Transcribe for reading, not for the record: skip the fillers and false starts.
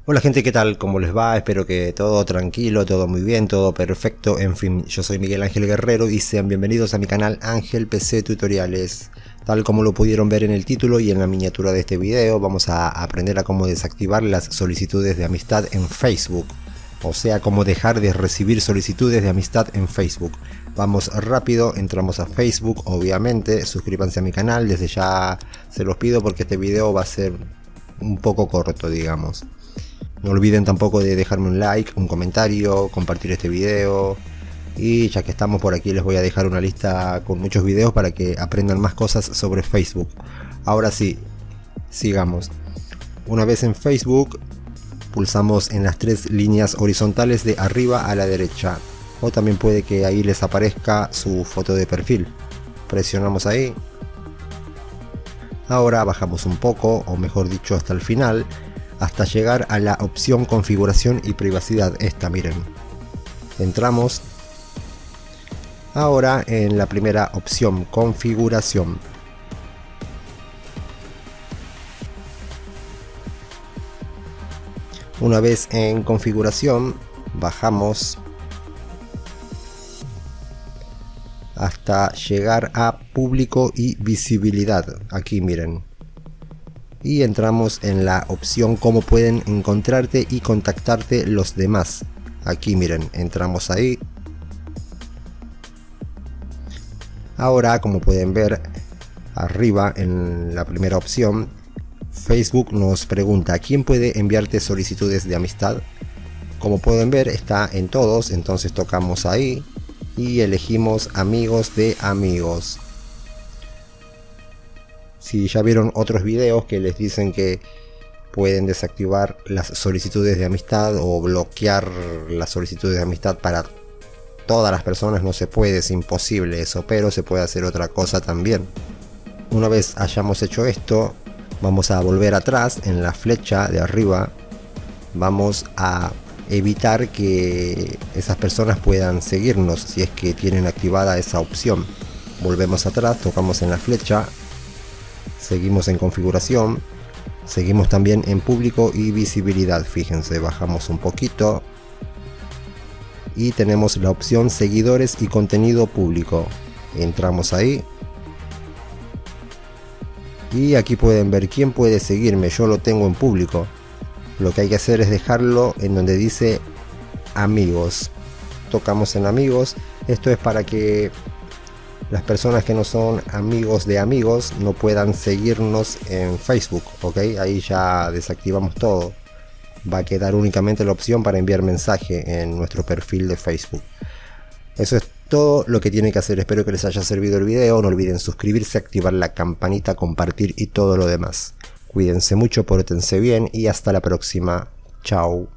Hola gente, ¿qué tal? ¿Cómo les va? Espero que todo tranquilo, todo muy bien, todo perfecto. En fin, yo soy Miguel Ángel Guerrero y sean bienvenidos a mi canal Ángel PC Tutoriales. Tal como lo pudieron ver en el título y en la miniatura de este video, vamos a aprender a cómo desactivar las solicitudes de amistad en Facebook. O sea, cómo dejar de recibir solicitudes de amistad en Facebook. Vamos rápido, entramos a Facebook, obviamente, suscríbanse a mi canal, desde ya se los pido porque este video va a ser un poco corto, digamos. No olviden tampoco de dejarme un like, un comentario, compartir este video. Y ya que estamos por aquí les voy a dejar una lista con muchos videos para que aprendan más cosas sobre Facebook. Ahora sí, sigamos. Una vez en Facebook, pulsamos en las tres líneas horizontales de arriba a la derecha. O también puede que ahí les aparezca su foto de perfil. Presionamos ahí. Ahora bajamos un poco, o mejor dicho hasta el final, hasta llegar a la opción configuración y privacidad. Esta, miren. Entramos. Ahora en la primera opción, configuración. Una vez en configuración, bajamos hasta llegar a público y visibilidad. Aquí miren. Y entramos en la opción cómo pueden encontrarte y contactarte los demás. Aquí miren, entramos ahí. Ahora, como pueden ver arriba en la primera opción, Facebook nos pregunta ¿quién puede enviarte solicitudes de amistad? Como pueden ver está en todos, entonces tocamos ahí y elegimos amigos de amigos. Si ya vieron otros videos que les dicen que pueden desactivar las solicitudes de amistad o bloquear las solicitudes de amistad para todas las personas, no se puede, es imposible eso, pero se puede hacer otra cosa también. Una vez hayamos hecho esto, vamos a volver atrás en la flecha de arriba, vamos a evitar que esas personas puedan seguirnos si es que tienen activada esa opción. Volvemos atrás, tocamos en la flecha. Seguimos en configuración, seguimos también en público y visibilidad. Fíjense, bajamos un poquito y tenemos la opción seguidores y contenido público. Entramos ahí y aquí pueden ver quién puede seguirme. Yo lo tengo en público. Lo que hay que hacer es dejarlo en donde dice amigos. Tocamos en amigos. Esto es para que las personas que no son amigos de amigos no puedan seguirnos en Facebook, ¿ok? Ahí ya desactivamos todo. Va a quedar únicamente la opción para enviar mensaje en nuestro perfil de Facebook. Eso es todo lo que tienen que hacer. Espero que les haya servido el video. No olviden suscribirse, activar la campanita, compartir y todo lo demás. Cuídense mucho, pórtense bien y hasta la próxima. Chao.